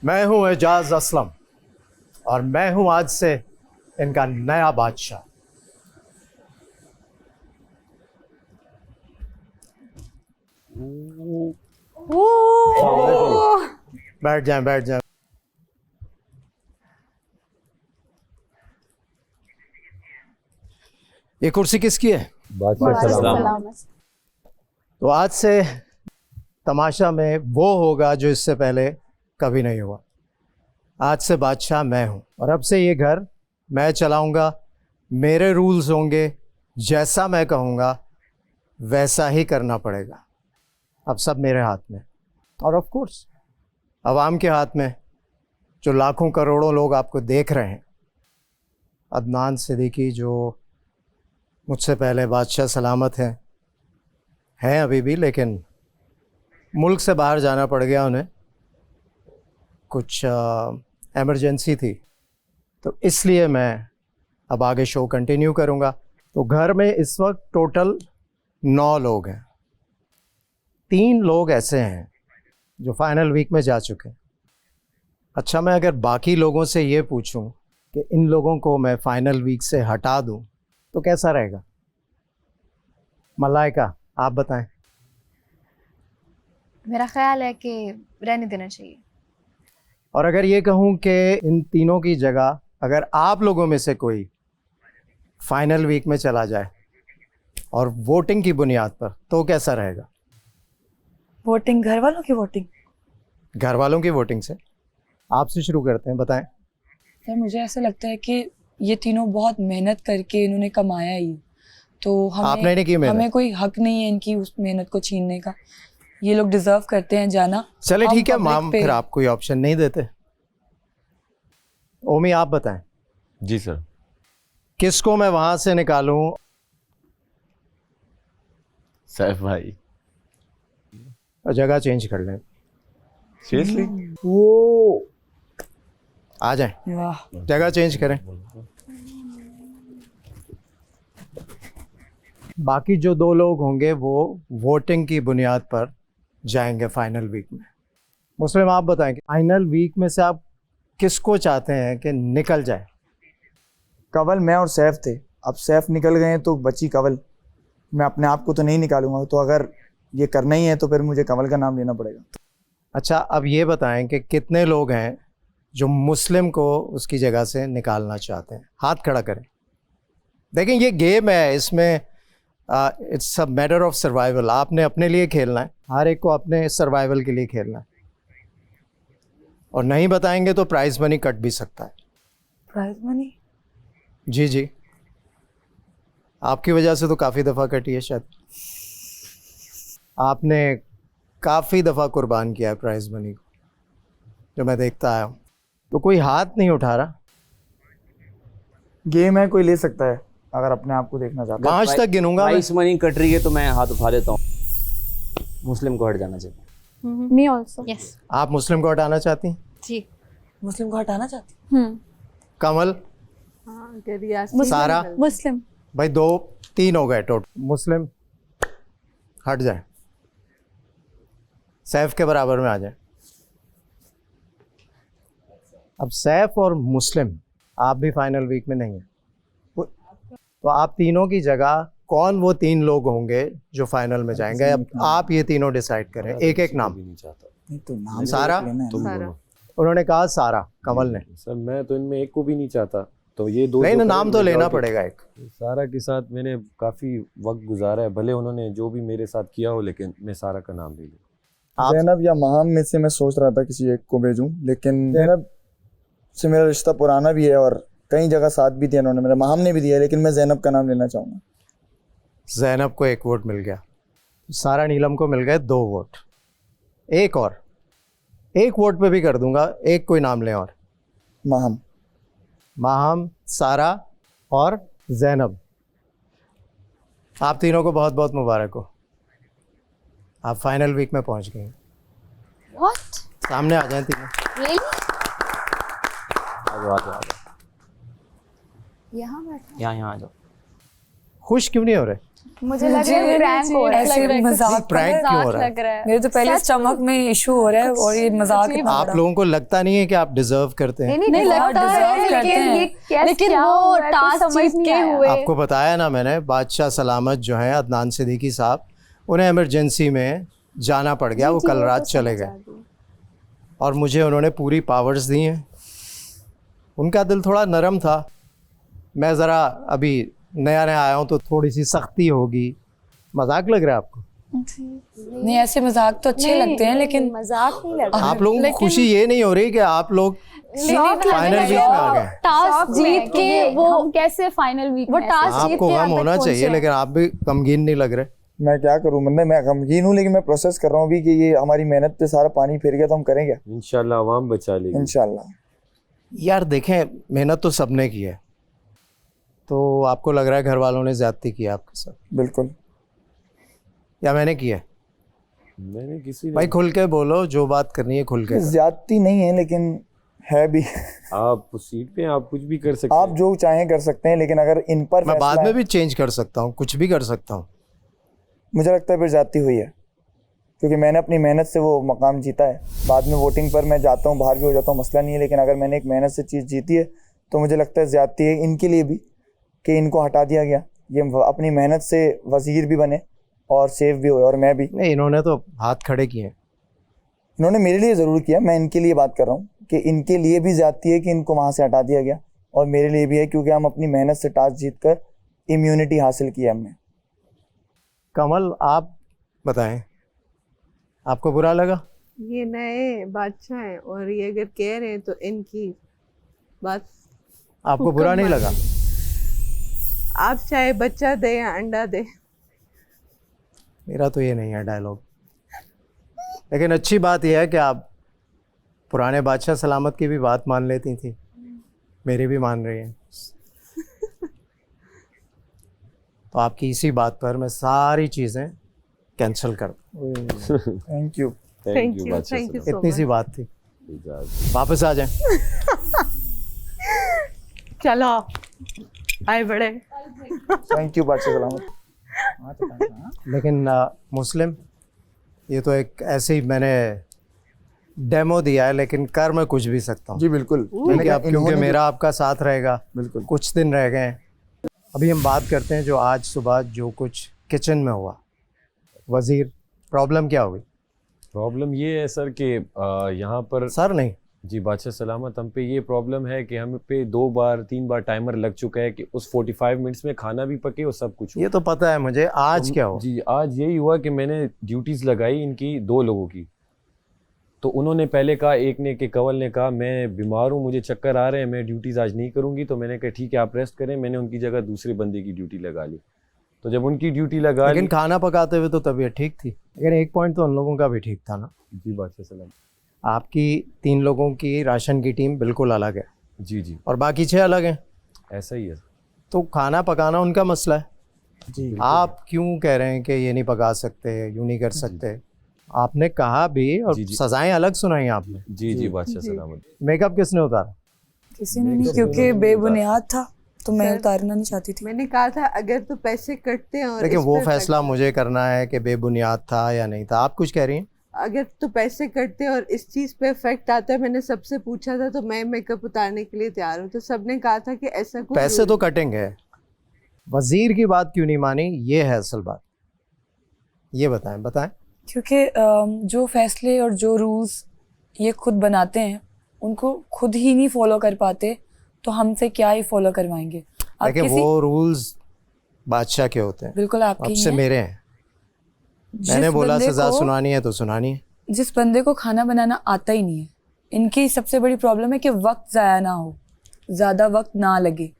मैं हूं एजाज असलम और मैं हूं आज से इनका नया बादशाह। बैठ जाएं, बैठ जाएं। ये कुर्सी किसकी है? बादशाह। तो आज से तमाशा में वो होगा जो इससे पहले कभी नहीं हुआ। आज से बादशाह मैं हूं और अब से ये घर मैं चलाऊंगा। मेरे रूल्स होंगे, जैसा मैं कहूँगा वैसा ही करना पड़ेगा। अब सब मेरे हाथ में और ऑफ कोर्स आवाम के हाथ में, जो लाखों करोड़ों लोग आपको देख रहे हैं। अदनान सिद्दीकी जो मुझसे पहले बादशाह सलामत हैं अभी भी, लेकिन मुल्क से बाहर जाना पड़ गया उन्हें, कुछ इमरजेंसी थी, तो इसलिए मैं अब आगे शो कंटिन्यू करूँगा। तो घर में इस वक्त टोटल 9 लोग हैं। 3 लोग ऐसे हैं जो फाइनल वीक में जा चुके हैं। अच्छा, मैं अगर बाकी लोगों से ये पूछूं कि इन लोगों को मैं फाइनल वीक से हटा दूं तो कैसा रहेगा? मलाइका, आप बताएं। मेरा ख्याल है कि रहने देना चाहिए। और अगर ये कहूं कि इन तीनों की जगह अगर आप लोगों में से कोई फाइनल वीक में चला जाए और वोटिंग की बुनियाद पर, तो कैसा रहेगा? वोटिंग घर वालों की वोटिंग? घर वालों की वोटिंग से। आपसे शुरू करते हैं, बताएं। सर मुझे ऐसा लगता है कि ये तीनों बहुत मेहनत करके इन्होंने कमाया ही, तो आपने नहीं की मेहनत? हमें कोई हक नहीं है इनकी उस मेहनत को छीनने का। ये लोग डिजर्व करते हैं जाना। चले ठीक है, public माम पे- फिर आप कोई ऑप्शन नहीं देते। ओमी, आप बताएं। जी सर। किसको मैं वहां से निकालूं? सैफ भाई। और जगह चेंज कर लें। सीरियसली? वो आ जाएं, वाह, जगह चेंज करें। बाकी जो 2 लोग होंगे वो वोटिंग की बुनियाद पर जाएंगे फाइनल वीक में। मुस्लिम, आप बताएं कि फाइनल वीक में से आप किसको चाहते हैं कि निकल जाए? कंवल, मैं और सैफ थे। अब सैफ निकल गए हैं तो बची कंवल। मैं अपने आप को तो नहीं निकालूंगा, तो अगर ये करना ही है तो फिर मुझे कंवल का नाम लेना पड़ेगा। अच्छा, अब ये बताएं कि कितने लोग हैं जो मुस्लिम को उसकी जगह से निकालना चाहते हैं? हाथ खड़ा करें। देखें, ये गेम है, इसमें it's a matter of survival. आपने अपने लिए खेलना है, हर एक को अपने सर्वाइवल के लिए खेलना है। और नहीं बताएंगे तो प्राइज मनी कट भी सकता है। Prize money? जी जी, आपकी वजह से तो काफ़ी दफ़ा कटी है शायद। आपने काफ़ी दफ़ा कुर्बान किया है प्राइज मनी को, जो मैं देखता आया हूँ। तो कोई हाथ नहीं उठा रहा। गेम है, कोई ले सकता है अगर अपने आप को देखना चाहता है। 5 तक गिनूंगा मैं। प्राइस मनी कट रही है तो मैं हाथ उठा देता हूँ। मुस्लिम को हट जाना चाहिए। Me also. यस आप मुस्लिम को हटाना चाहती हैं? जी। मुस्लिम को हटाना चाहती? कमल, सारा, मुस्लिम। भाई 2 3 हो गए टोटल। मुस्लिम हट जाए, सैफ के बराबर में आ जाए। अब सैफ और मुस्लिम, आप भी फाइनल वीक में नहीं है, तो आप तीनों की जगह कौन वो 3 लोग होंगे जो फाइनल में जाएंगे? अब आप ये तीनों डिसाइड करें, एक एक नाम। नहीं चाहता। नहीं तो नाम सारा? लेना है ना। बोलो। उन्होंने कहा सारा, कमल ने। सर मैं तो इनमें एक को भी नहीं चाहता, तो ये 2 नहीं ना, नाम तो लेना पड़ेगा एक। सारा के साथ मैंने काफी वक्त गुजारा है, भले उन्होंने जो भी मेरे साथ किया हो, लेकिन मैं सारा का नाम ले लूँ। ज़ैनब या महाम में से मैं सोच रहा था किसी एक को भेजूं, लेकिन ज़ैनब से मेरा रिश्ता पुराना भी है और कई जगह साथ भी दिया उन्होंने मेरा। महाम ने भी दिया, लेकिन मैं ज़ैनब का नाम लेना चाहूँगा। ज़ैनब को 1 वोट मिल गया, सारा नीलम को मिल गए 2 वोट। एक और 1 वोट पे भी कर दूंगा, एक कोई नाम लें और। महाम। माहम, सारा और ज़ैनब, आप तीनों को बहुत बहुत मुबारक हो। आप फाइनल वीक में पहुंच गए। व्हाट? सामने आ जाएं तीनों। रियली? आ जाओ आ जाओ आ जाओ। यहाँ बैठा? यहाँ यहाँ आ जाओ। खुश क्यों नहीं हो रहे? मुझे लग रहा है प्रैंक हो रहा है, ऐसे मजाक प्रैंक क्यों हो रहा है? लग रहा है। मेरे तो पहले स्टमक में इशू हो रहा है और ये मजाक इतना आप बड़ा। लोगों को लगता नहीं है कि आप डिजर्व करते हैं? नहीं लगता deserve है, करते लेकिन हैं। ये कैसे लेकिन क्या वो हुआ है, कुछ टास्क समझ जीत नहीं के आया। हुए आपको बताया ना मैंने, बादशाह सलामत जो है अदनान सिद्दीकी साहब, उन्हें इमरजेंसी में जाना पड़ गया, वो कल रात चले गए और मुझे उन्होंने पूरी पावर्स दी हैं। उनका दिल थोड़ा नरम था, मैं ज़रा अभी नया नया आया हूँ तो थोड़ी सी सख्ती होगी। मजाक लग रहा है आपको? नहीं, ऐसे मजाक तो अच्छे लगते हैं, लेकिन मजाक नहीं लगा। आप लोगों को खुशी ये नहीं हो रही कि आप लोग फाइनल वीक में आ गए? टास्क जीत के वो हम कैसे फाइनल वीक वो टास्क जीत आपको के गम यहाँ तक होना चाहिए, पहुंचे। लेकिन आप भी गमगीन नहीं लग रहे। मैं क्या करूं, मतलब मैं गमगीन हूं, लेकिन मैं प्रोसेस कर रहा हूं अभी कि ये हमारी मेहनत पे सारा पानी फिर गया तो हम करेंगे इंशाल्लाह आवाम बचा लेगी। इंशाल्लाह। यार देखें, मेहनत तो सबने की है, तो आपको लग रहा है घर वालों ने ज्यादती की है आपके साथ, बिल्कुल। या मैंने की है? मैंने किसी भाई खुल के बोलो, जो बात करनी है खुल के। ज्यादती नहीं है, लेकिन है भी। आप सीट पे हैं, आप कुछ भी कर सकते आप जो चाहें कर सकते हैं, लेकिन अगर इन पर मैं बाद फैसला में है, भी चेंज कर सकता हूँ, कुछ भी कर सकता हूँ। मुझे लगता है फिर ज्यादती हुई है, क्योंकि मैंने अपनी मेहनत से वो मकाम जीता है। बाद में वोटिंग पर मैं जाता हूँ, बाहर भी हो जाता हूँ, मसला नहीं है, लेकिन अगर मैंने एक मेहनत से चीज़ जीती है तो मुझे लगता है ज्यादती है इनके लिए भी कि इनको हटा दिया गया। ये अपनी मेहनत से वजीर भी बने और सेफ भी हुए, और मैं भी। नहीं, इन्होंने तो हाथ खड़े किए। इन्होंने मेरे लिए ज़रूर किया, मैं इनके लिए बात कर रहा हूँ कि इनके लिए भी ज्यादती है कि इनको वहाँ से हटा दिया गया, और मेरे लिए भी है क्योंकि हम अपनी मेहनत से टास्क जीत कर इम्यूनिटी हासिल की है हमने। कमल आप बताएं, आपको बुरा लगा? ये नए बादशाह हैं और ये अगर कह रहे हैं तो इनकी बात आपको बुरा नहीं लगा? आप चाहे बच्चा दे या अंडा दे। मेरा तो ये नहीं है डायलॉग, लेकिन अच्छी बात यह है कि आप पुराने बादशाह सलामत की भी बात मान लेती थी, मेरी भी मान रही हैं। तो आपकी इसी बात पर मैं सारी चीज़ें कैंसिल कर दूं। Thank you. थैंक यू बादशाह थैंक यू सलामत। इतनी सी बात थी, इजाज़त। वापस आ जाएं। चलो आए बड़े। थैंक यू बादशाह सलामत। लेकिन मुस्लिम, ये तो एक ऐसे ही मैंने डेमो दिया है, लेकिन कर मैं कुछ भी सकता हूँ। जी बिल्कुल। ठीक है, अब क्योंकि मेरा आपका साथ रहेगा, बिल्कुल। कुछ दिन रह गए हैं। अभी हम बात करते हैं जो आज सुबह जो कुछ किचन में हुआ। वज़ीर, प्रॉब्लम क्या हुई? प्रॉब्लम ये है सर कि यहाँ पर सर नहीं, जी बादशाह सलामत, हम पे ये प्रॉब्लम है कि हम पे 2 बार 3 बार टाइमर लग चुका है कि उस 45 मिनट्स में खाना भी पके और सब कुछ हो। ये तो पता है मुझे। आज क्या हुआ? जी आज यही हुआ कि मैंने ड्यूटीज़ लगाई इनकी 2 लोगों की, तो उन्होंने पहले कहा, एक ने कि कंवल ने कहा मैं बीमार हूँ, मुझे चक्कर आ रहे हैं, मैं ड्यूटीज़ आज नहीं करूँगी। तो मैंने कहा ठीक है आप रेस्ट करें, मैंने उनकी जगह दूसरे बंदे की ड्यूटी लगा ली। तो जब उनकी ड्यूटी लगा लेकिन ली, खाना पकाते हुए तो तबीयत ठीक थी, लेकिन एक पॉइंट तो उन लोगों का भी ठीक था ना। जी बादशाह सलामत, आपकी 3 लोगों की राशन की टीम बिल्कुल अलग है जी जी और बाकी 6 अलग हैं, ऐसा ही है। तो खाना पकाना उनका मसला है। जी आप क्यों कह रहे हैं कि ये नहीं पका सकते, यूँ नहीं कर सकते? आपने कहा भी और जी, जी। सजाएं अलग सुनाई आपने। जी जी बादशाह सलामत। मेकअप किसने उतारा? किसी ने नहीं, क्योंकि बेबुनियाद था तो मैं उतारना नहीं चाहती थी। मैंने कहा था अगर तो पैसे कटते हैं और लेकिन इस वो पे फैसला मुझे करना है कि बेबुनियाद था या नहीं था। आप कुछ कह रही हैं? अगर तो पैसे कटते हैं और इस चीज़ पे इफेक्ट आता है, मैंने सबसे पूछा था तो मैं मेकअप उतारने के लिए तैयार हूँ, तो सबने कहा था कि ऐसा कुछ पैसे तो कटेंगे, वजीर की बात क्यों नहीं मानी, ये है असल बात। ये बताएं बताएं। क्योंकि जो फैसले और जो रूल्स ये खुद बनाते हैं उनको खुद ही नहीं फॉलो कर पाते, तो हमसे क्या ही फॉलो करवाएंगे। आप लेकिन किसी वो रूल्स बादशाह के होते हैं, बिल्कुल आपके ही आपसे हैं। मेरे हैं। जिस मैंने बोला बंदे सजा को- सुनानी है तो सुनानी है। जिस बंदे को खाना बनाना आता ही नहीं है, इनकी सबसे बड़ी प्रॉब्लम है कि वक्त ज़ाया ना हो, ज़्यादा वक्त ना लगे।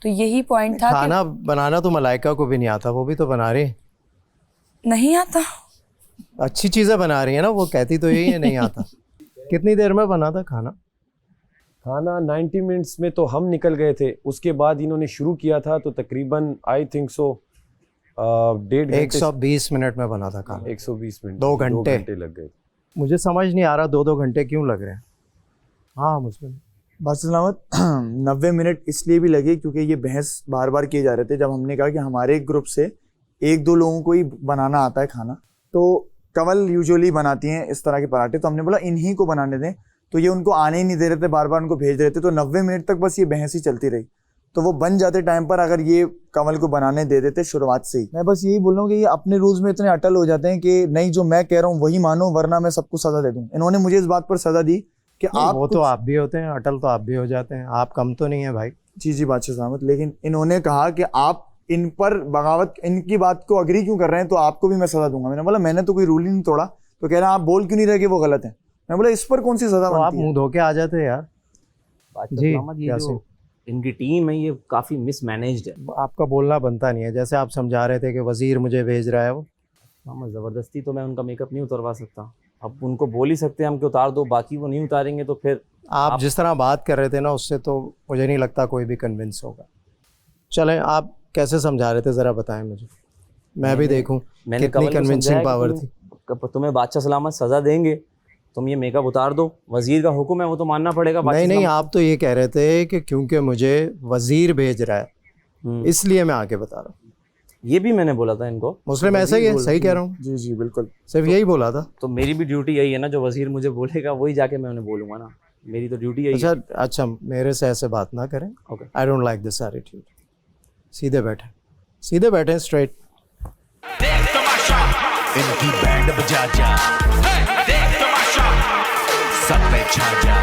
तो यही पॉइंट था खाना बनाना तो मलाइका को भी नहीं आता, वो भी तो बना रही है। कि नहीं आता। अच्छी चीज़ें बना रही है ना, वो कहती तो यही है नहीं आता। कितनी देर में बना था खाना? खाना 90 मिनट्स में तो हम निकल गए थे, उसके बाद इन्होंने शुरू किया था तो तकरीबन आई थिंक सो 1.5 घंटे 120 मिनट में बना था खाना। 120 मिनट 2 घंटे लग गए। मुझे समझ नहीं आ रहा 2-2 घंटे क्यों लग रहे हैं। हाँ मुस्लिम, बादशाह सलामत 90 मिनट इसलिए भी लगे क्योंकि ये बहस बार बार किए जा रहे थे। जब हमने कहा कि हमारे ग्रुप से 1-2 लोगों को ही बनाना आता है खाना, तो कंवल यूजुअली बनाती हैं इस तरह के पराठे, तो हमने बोला इन्हीं को बनाने दें, तो ये उनको आने ही नहीं दे रहे थे, बार बार उनको भेज रहे थे, तो 90 मिनट तक बस ये बहस ही चलती रही। तो वो बन जाते टाइम पर अगर ये कंवल को बनाने दे देते शुरुआत से ही। मैं बस यही बोल रहा हूँ कि ये अपने रूल्स में इतने अटल हो जाते हैं कि नहीं, जो मैं कह रहा हूँ वही मानो वरना मैं सबको सजा दे दूँ। इन्होंने मुझे इस बात पर सजा दी कि आप वो तो आप भी होते हैं, अटल तो आप भी हो जाते हैं, आप कम तो नहीं है भाई। जी बादशाह सलामत, लेकिन इन्होंने कहा कि आप इन पर बगावत, इनकी बात को अग्री क्यों कर रहे हैं, तो आपको भी मैं सजा दूंगा। मैंने बोला मैंने तो कोई रूल ही नहीं तोड़ा। तो कह रहे हैं आप बोल क्यों नहीं रहे कि वो गलत है। मैं बोला इस पर कौन सी सजा तो आप बनती है? मुंह धो के आ जाते यार। जी, ये क्या जो इनकी टीम है ये काफ़ी मिसमैनेज्ड है। आपका बोलना बनता नहीं है, जैसे आप समझा रहे थे कि वजीर मुझे भेज रहा है वो। हाँ, ज़बरदस्ती तो मैं उनका मेकअप नहीं उतरवा सकता। अब उनको बोल ही सकते हैं हम कि उतार दो, बाकी वो नहीं उतारेंगे तो फिर आप जिस तरह बात कर रहे थे ना, उससे तो मुझे नहीं लगता कोई भी कन्विंस होगा। चलें, आप कैसे समझा रहे थे ज़रा बताएं मुझे, मैं भी देखूं मैंने कितनी कवल को कन्विंसिंग समझाया कि पावर थी। तुम्हें बादशाह सलामत सज़ा देंगे, तुम ये मेकअप उतार दो, वजीर का हुक्म है वो तो मानना पड़ेगा। नहीं नहीं, आप तो ये कह रहे थे कि क्योंकि मुझे वजीर भेज रहा है इसलिए मैं आके बता रहा हूँ। ये भी मैंने बोला था इनको। मुस्लिम ऐसा ही है, सही कह रहा हूँ। जी बिल्कुल, सिर्फ यही बोला था। तो मेरी भी ड्यूटी यही है ना, जो वजीर मुझे बोलेगा वही जाके मैं उन्हें बोलूंगा ना, मेरी तो ड्यूटी यही है। अच्छा, मेरे से ऐसे बात ना करें। Okay, I don't like this attitude. सीधे बैठे स्ट्रेट। इनकी बैंड बजा जा, देख तमाशा, सब पे छा जा।